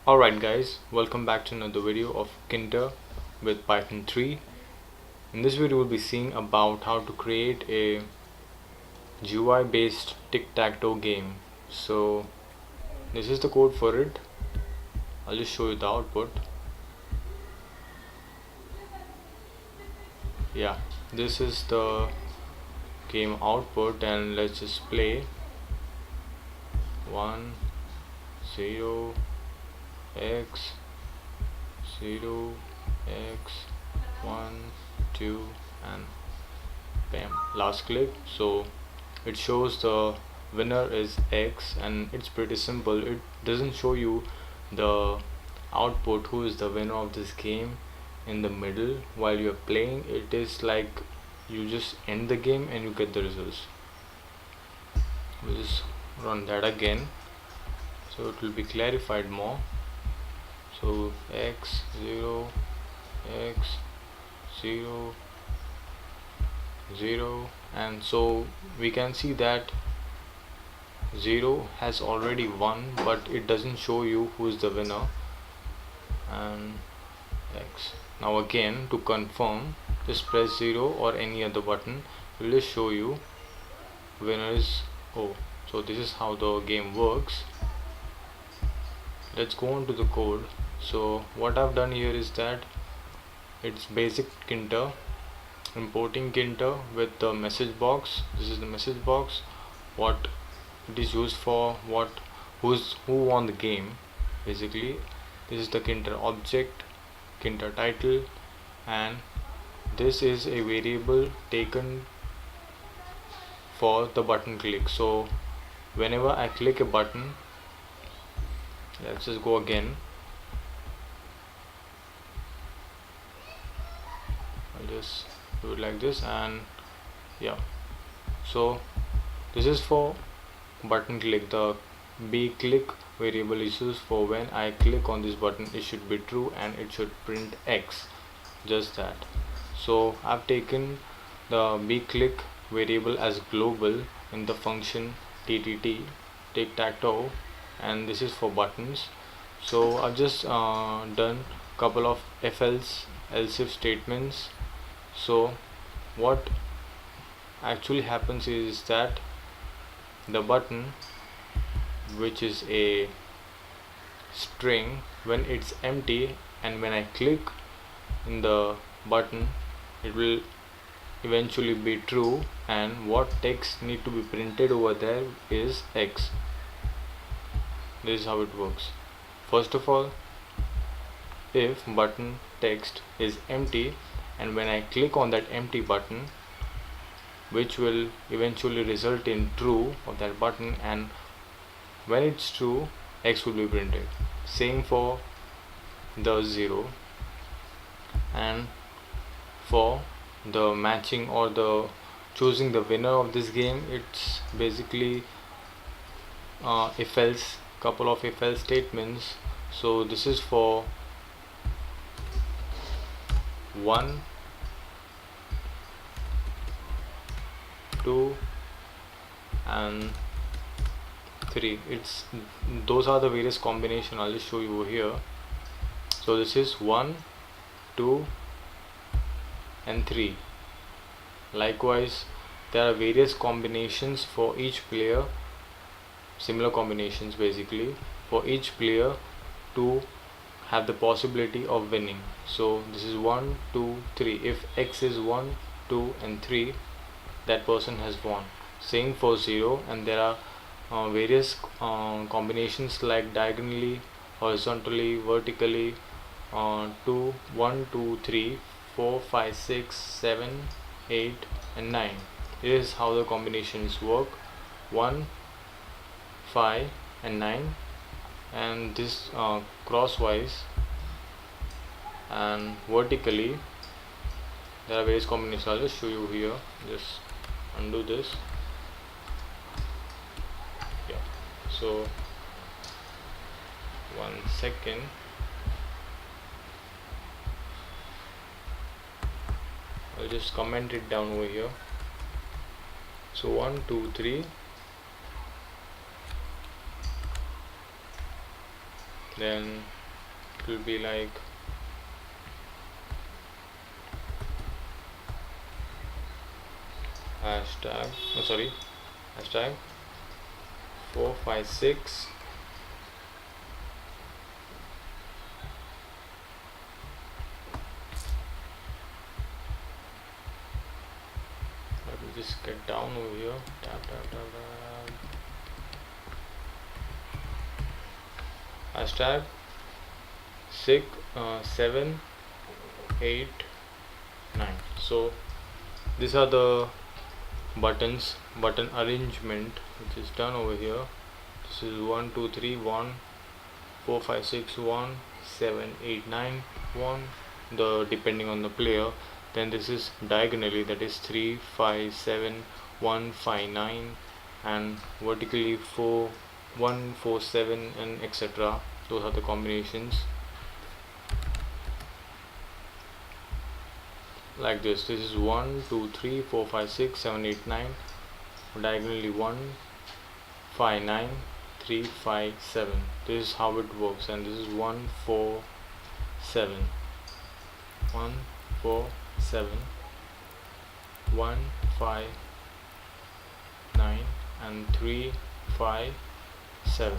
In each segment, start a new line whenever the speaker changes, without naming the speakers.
Alright guys, welcome back to another video of Tkinter with Python 3. In this video we'll be seeing about how to create a GUI based tic-tac-toe game. So this is the code for it. I'll just show you the output. Yeah, this is the game output, and let's just play 1 0 x 0 x 1 2 and bam, last click. So it shows the winner is X, and it's pretty simple. It doesn't show you the output, who is the winner of this game, in the middle while you're playing. It is like you just end the game and you get the results. We'll just run that again so it will be clarified more. So x 0 x 0 0, and so we can see that 0 has already won, but it doesn't show you who is the winner, and x. Now again, to confirm, just press 0 or any other button. It will just show you winner is O. So this is how the game works. Let's go on to the code. So what I've done here is that it's basic Tkinter, importing Tkinter with the message box. This is the message box, what it is used for, who won the game. Basically this is the Tkinter object, Tkinter title, and this is a variable taken for the button click. So whenever I click a button, let's just go again. I'll just do it like this, and yeah, so this is for button click. The b click variable is used for when I click on this button, it should be true and it should print X, just that. So I've taken the b click variable as global in the function ttt, tic-tac-toe, and this is for buttons. So I've just done couple of else if statements. So what actually happens is that the button, which is a string, when it's empty and when I click in the button, it will eventually be true, and what text need to be printed over there is X. This is how it works. First of all, if button text is empty and when I click on that empty button, which will eventually result in true of that button, and when it's true, X will be printed. Same for the 0, and for the matching or the choosing the winner of this game, it's basically if else, couple of if else statements. So this is for 1 2 and 3. Those are the various combination. I'll just show you over here. So this is 1 2 and 3. Likewise, there are various combinations for each player, similar combinations basically, for each player to have the possibility of winning. So this is 1 2 3. If X is 1 2 and 3, that person has won. Same for 0, and there are various combinations like diagonally, horizontally, vertically, 2 1 2 3 4 5 6 7 8 and 9. This is how the combinations work: 1 5 and 9, and this crosswise and vertically there are various combinations. I'll just show you here. Just undo this. Yeah, so 1 second. I'll just comment it down over here. So 1 2 3 then it will be like hashtag 456 let me just get down over here, tap tap tap tap, hashtag 7 8 9. So these are the button arrangement which is done over here. This is 1 2 3 1 4 5 6 1 7 8 9 1, the depending on the player. Then this is diagonally, that is 3 5 7 1 5 9, and vertically 4 1 4 7, and etc. Those are the combinations. Like this is 1 2 3 4 5 6 7 8 9, diagonally 1 5 9 3 5 7. This is how it works, and this is 1 4 7 1 4 7 1 5 9 and 3 5 7.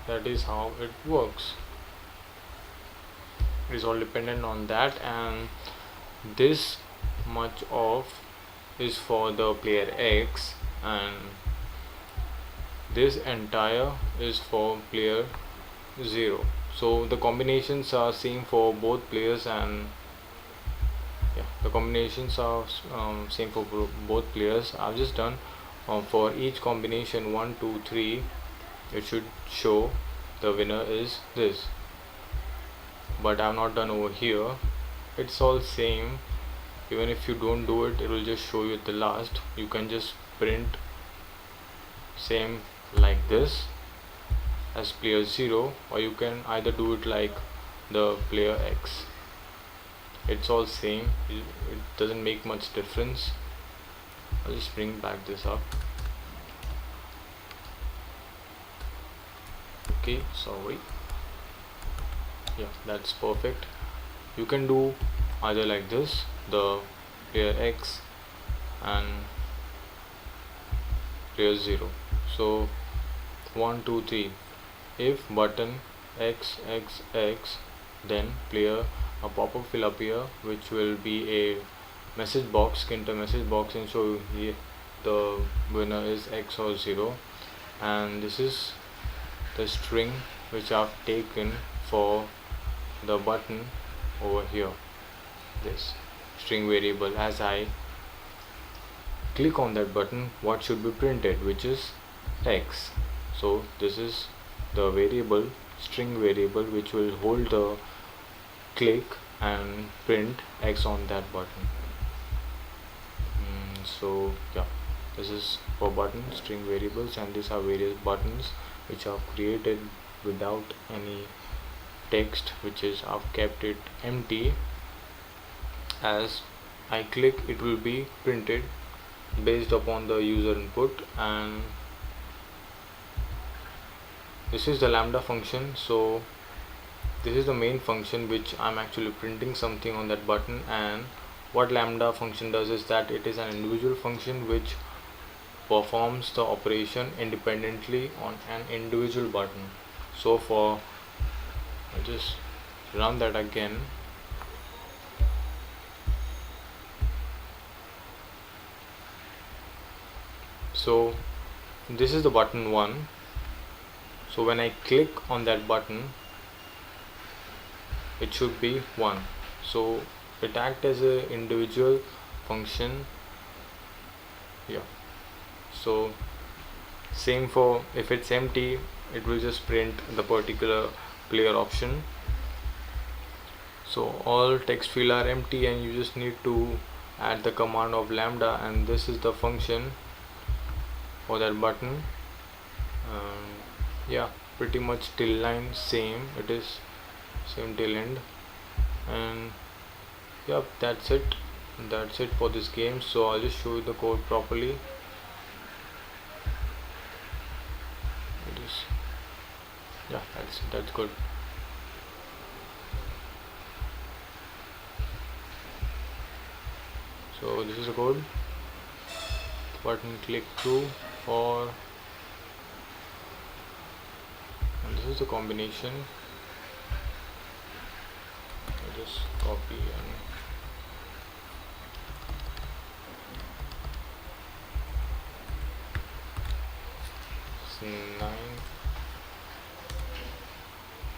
That is how it works. It is all dependent on that, and this much of is for the player X, and this entire is for player 0. So the combinations are same for both players, and yeah, the combinations are same for both players. I've just done for each combination 1 2 3, it should show the winner is this, but I've not done over here. It's all same. Even if you don't do it, it will just show you at the last. You can just print same like this as player 0, or you can either do it like the player X. It's all same, it doesn't make much difference. I'll just bring back this up. Okay, sorry. Yeah, that's perfect. You can do either like this, the player X and player 0. So 1 2 3, if button X X X, then player, a pop-up will appear which will be a message box, Tkinter message box, and so here the winner is X or 0. And this is the string which I've taken for the button over here, this string variable. As I click on that button, what should be printed, which is X. So this is the variable, string variable, which will hold the click and print X on that button. So yeah, this is for button string variables, and these are various buttons which I've created without any text, which is I've kept it empty. As I click, it will be printed based upon the user input, and this is the Lambda function. So this is the main function which I'm actually printing something on that button. And what Lambda function does is that it is an individual function which performs the operation independently on an individual button. So for, I'll just run that again. So this is the button 1. So when I click on that button, it should be 1. So it acts as an individual function. Yeah. So same for, if it's empty, it will just print the particular player option. So all text field are empty, and you just need to add the command of lambda, and this is the function for that button. Yeah, pretty much till line same, it is same till end. And yep, that's it for this game. So I'll just show you the code properly. It is, yeah, that's That's good. So this is the code. Button click true for, and this is the combination. I just copy and 9,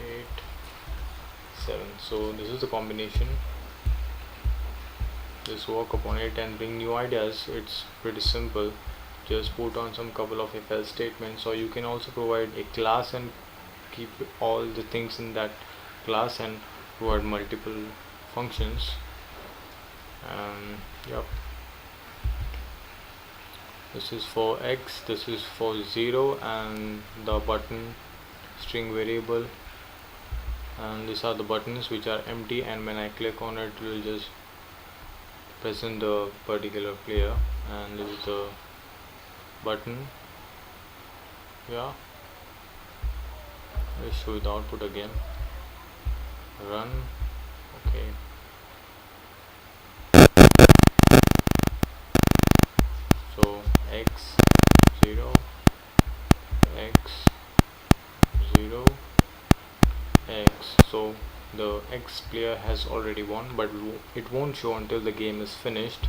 8, 7. So this is the combination. Just work upon it and bring new ideas. It's pretty simple. Just put on some couple of if else statements, or you can also provide a class and keep all the things in that class and provide multiple functions. Yep, this is for x, this is for 0, and the button string variable, and these are the buttons which are empty, and when I click on it will just present the particular player. And this is the button. Yeah, let's show you the output again. Run. Okay, so x 0, x 0, x. So the x player has already won, but it won't show until the game is finished.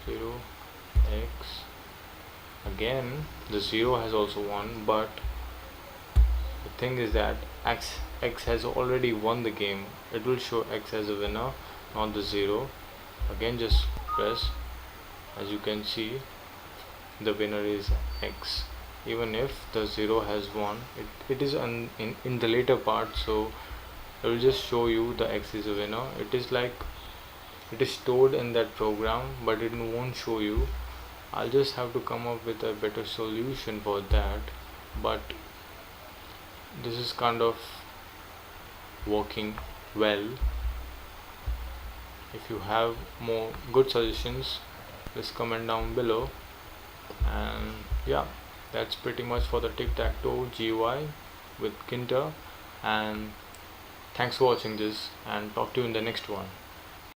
0, x. Again the 0 has also won, but the thing is that x has already won the game. It will show x as a winner, not the 0. Again just press. As you can see, the winner is x. Even if the 0 has won, it is in the later part, so it will just show you the x is a winner. It is like it is stored in that program, but it won't show you. I'll just have to come up with a better solution for that, but this is kind of working well. If you have more good suggestions, please comment down below. And yeah, that's pretty much for the Tic-Tac-Toe GUI with Tkinter. And thanks for watching this, and talk to you in the next one.